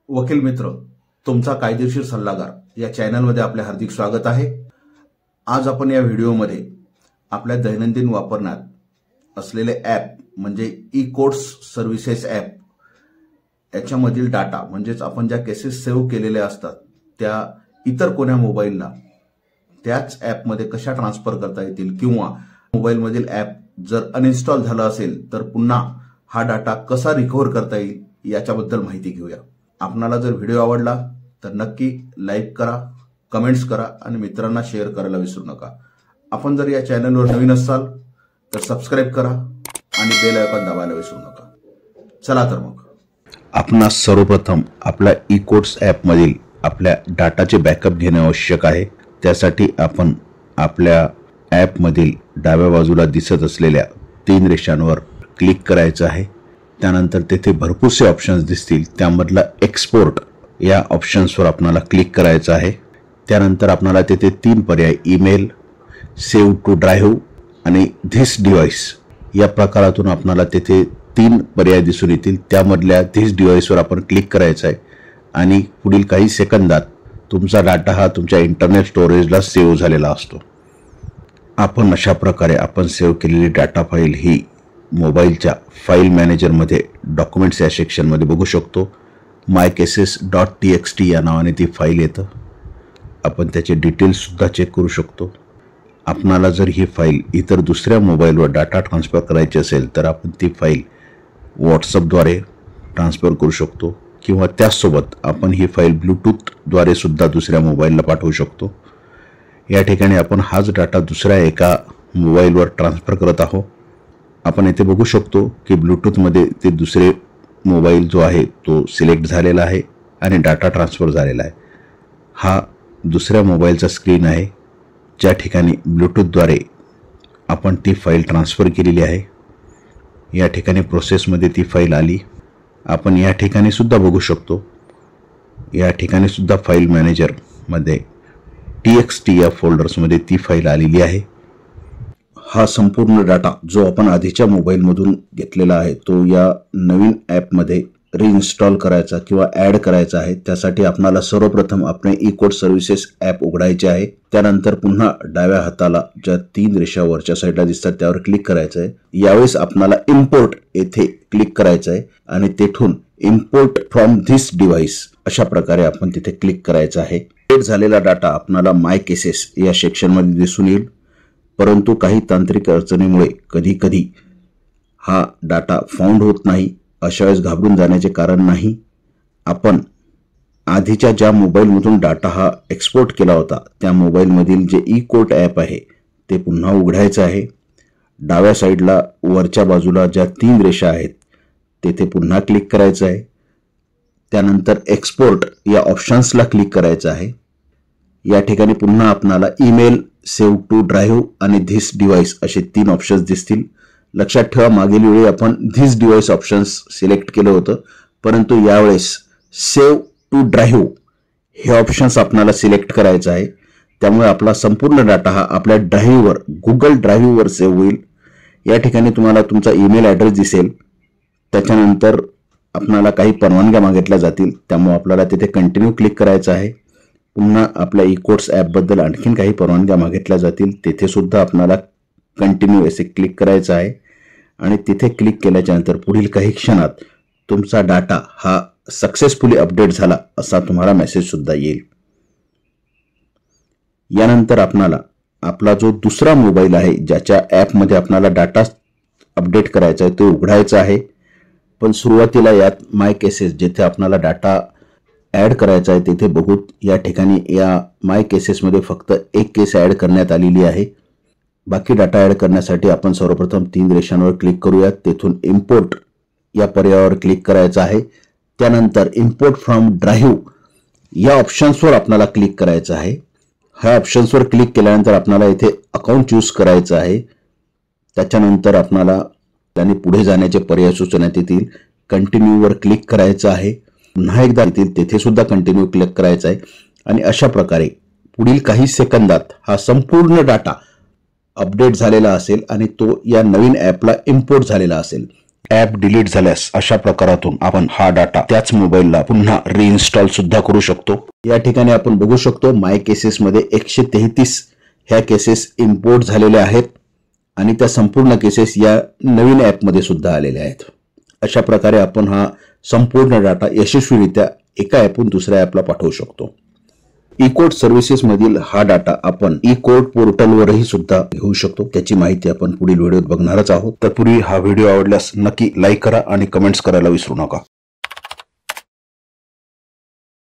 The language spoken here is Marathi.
वकील मित्र, तुमचा कायदेशीर सल्लागार या चॅनलमध्ये आपले हार्दिक स्वागत आहे। आज आपण या व्हिडिओमध्ये आपल्या दैनंदिन वापरण्यात असलेले ॲप म्हणजे ई कोर्ट्स सर्व्हिसेस ॲप याच्यामधील डाटा म्हणजेच आपण ज्या केसेस सेव्ह केलेल्या असतात त्या इतर कोण्या मोबाईलला त्याच ॲपमध्ये कशा ट्रान्सफर करता येतील किंवा मोबाईलमधील ॲप जर अनइन्स्टॉल झाला असेल तर पुन्हा हा डाटा कसा रिकव्हर करता येईल याच्याबद्दल माहिती घेऊया। आपणाला जर व्हिडिओ आवडला तर नक्की लाईक करा, कमेंट्स करा आणि मित्रांना शेअर करायला विसरू नका। आपण जर या चॅनलवर नवीन असाल तर सबस्क्राइब करा आणि बेल आयकॉन दाबायला विसरू नका। चला तर मग आपणास सर्वप्रथम आपल्या ई कोर्ट्स ॲपमधील आपल्या डाटाचे बॅकअप घेणे आवश्यक आहे। त्यासाठी आपण आपल्या ॲपमधील डाव्या बाजूला दिसत असलेल्या 3 रेषांवर क्लिक करायचं आहे। त्यानंतर तेथे भरपूरसे ऑप्शन्स दिसतील, त्यामधला एक्सपोर्ट या ऑप्शन्सवर आपल्याला क्लिक करायचं आहे। त्यानंतर आपल्याला तेथे 3 पर्याय ईमेल, सेव्ह टू ड्राईव्ह आणि धिस डिव्हाइस या प्रकारातून आपल्याला तेथे 3 पर्याय दिसून येतील। त्यामधल्या धिस डिव्हाइसवर आपण क्लिक करायचं आहे आणि पुढील काही सेकंदात तुमचा डाटा हा तुमच्या इंटरनेट स्टोरेजला सेव्ह झालेला असतो। आपण अशा प्रकारे आपण सेव्ह केलेली डाटा फाईल ही मोबाईलच्या फाईल मॅनेजरमध्ये डॉक्युमेंट्स या सेक्शनमध्ये बघू शकतो। mycases.txt या नावाने ती फाईल येतं। आपण त्याचे डिटेल्स सुद्धा चेक करू शकतो। आपणाला जर ही फाईल इतर दुसऱ्या मोबाईलवर डाटा ट्रान्सफर करायची असेल तर आपण ती फाईल व्हॉट्सअपद्वारे ट्रान्सफर करू शकतो किंवा त्यासोबत आपण ही फाईल ब्लूटूथद्वारे सुद्धा दुसऱ्या मोबाईलला पाठवू शकतो। या ठिकाणी आपण हाच डाटा दुसऱ्या एका मोबाईलवर ट्रान्सफर करत आहोत। आपण इथे बघू शकतो की ब्लूटूथमध्ये ते दुसरे मोबाईल जो आहे तो सिलेक्ट झालेला आहे आणि डाटा ट्रान्सफर झालेला आहे। हा दुसऱ्या मोबाईलचा स्क्रीन आहे ज्या ठिकाणी ब्लूटूथद्वारे आपण ती फाईल ट्रान्सफर केलेली आहे। या ठिकाणी प्रोसेसमध्ये ती फाईल आली। आपण या ठिकाणी सुद्धा बघू शकतो, या ठिकाणी सुद्धा फाईल मॅनेजरमध्ये TXT या फोल्डर्समध्ये ती फाईल आलेली आहे। हा संपूर्ण डाटा जो आपण आधीच्या मोबाईलमधून घेतलेला आहे तो या नवीन ॲपमध्ये रिइन्स्टॉल करायचा किंवा ॲड करायचा आहे। त्यासाठी आपल्याला सर्वप्रथम आपले ई कोर्ट्स सर्व्हिसेस ॲप उघडायचे आहे। त्यानंतर पुन्हा डाव्या हाताला ज्या 3 रेषा वरच्या साईडला दिसतात त्यावर क्लिक करायचं आहे। यावेळेस आपल्याला इम्पोर्ट येथे क्लिक करायचं आहे आणि तेथून इम्पोर्ट फ्रॉम धिस डिव्हाइस अशा प्रकारे आपण तिथे क्लिक करायचं आहे। ॲड झालेला डाटा आपल्याला माय केसेस या सेक्शनमध्ये दिसून येईल, परंतु काही तांत्रिक अडचणीमुळे कधी-कधी हा डाटा फाउंड होत नाही। अशा वेळेस घाबरून जाण्याचे कारण नाही। आपण आधीच्या ज्या मोबाईलमधून डाटा हा एक्सपोर्ट केला होता त्या मोबाईलमधील जे ई कोर्ट ॲप आहे ते पुन्हा उघडायचं आहे। डाव्या साईडला वरच्या बाजूला ज्या 3 रेषा आहेत तेथे पुन्हा क्लिक करायचं आहे। त्यानंतर एक्सपोर्ट या ऑप्शन्सला क्लिक करायचं आहे। या ठिकाणी पुन्हा आपल्याला ईमेल, सेव्ह टू ड्राईव्ह आणि धिस डिव्हाइस असे 3 ऑप्शन्स दिसतील। लक्षात ठेवा, मागील वेळी आपण धिस डिव्हाइस ऑप्शन्स सिलेक्ट केलं होतं, परंतु यावेळेस सेव्ह टू ड्राईव्ह हे ऑप्शन्स आपल्याला सिलेक्ट करायचं आहे। त्यामुळे आपला संपूर्ण डाटा हा आपल्या ड्राईव्हवर गुगल ड्राईव्हवर सेव्ह होईल। या ठिकाणी तुम्हाला तुमचा ईमेल ॲड्रेस दिसेल। त्याच्यानंतर आपल्याला काही परवानग्या मागितल्या जातील, त्यामुळे आपल्याला तिथे कंटिन्यू क्लिक करायचं आहे। पुन्हा आपल्या ई कोर्ट्स ॲपबद्दल आणखीन काही परवानग्या मागितल्या जातील, तेथे सुद्धा आपल्याला कंटिन्यू असे क्लिक करायचं आहे आणि तिथे क्लिक केल्याच्या नंतर पुढील काही क्षणात तुमचा डाटा हा सक्सेसफुली अपडेट झाला असा तुम्हाला मेसेज सुद्धा येईल। यानंतर आपल्याला आपला जो दुसरा मोबाईल आहे ज्याच्या ॲपमध्ये आपल्याला डाटा अपडेट करायचा आहे तो उघडायचा आहे। पण सुरुवातीला यात माय केसेस जिथे आपल्याला डाटा ॲड करायचा आहे तिथे बघू। या ठिकाणी या माय केसेसमध्ये फक्त एक केस ॲड करण्यात आलेली आहे। बाकी डाटा ॲड करण्यासाठी आपण सर्वप्रथम 3 रेषांवर क्लिक करूयात। तेथून इम्पोर्ट या पर्यायावर क्लिक करायचं आहे। त्यानंतर इम्पोर्ट फ्रॉम ड्राईव्ह या ऑप्शन्सवर आपल्याला क्लिक करायचं आहे। ह्या ऑप्शन्सवर क्लिक केल्यानंतर आपल्याला इथे अकाउंट चूज करायचं आहे। त्याच्यानंतर आपल्याला त्याने पुढे जाण्याचे पर्याय सुचवण्यात येतील। कंटिन्यूवर क्लिक करायचं आहे। पुन्हा एकदा येतील तेथे सुद्धा कंटिन्यू क्लिक करायचं आहे आणि अशा प्रकारे पुढील काही सेकंदात हा संपूर्ण डाटा अपडेट झालेला असेल आणि तो या नवीन ॲपला इम्पोर्ट झालेला असेल। ऍप डिलीट झाल्यास अशा प्रकारातून आपण हा डाटा त्याच मोबाईलला पुन्हा रिइन्स्टॉल सुद्धा करू शकतो। या ठिकाणी आपण बघू शकतो माय केसेस मध्ये 133 ह्या केसेस इम्पोर्ट झालेल्या आहेत आणि त्या संपूर्ण केसेस या नवीन ऍप मध्ये सुद्धा आलेल्या आहेत। अशा प्रकारे आपण हा संपूर्ण डाटा यशस्वीरित्या एका ऍपहून दुसऱ्या ऍपला पाठवू शकतो। ई-कोर्ट सर्व्हिसेस मधील हा डाटा आपण ई-कोर्ट पोर्टलवरही सुद्धा घेऊ शकतो। त्याची माहिती आपण पुढील व्हिडिओत बघणारच आहोत। तत्पूर्वी हा व्हिडिओ आवडल्यास नक्की लाईक करा आणि कमेंट्स करायला विसरू नका।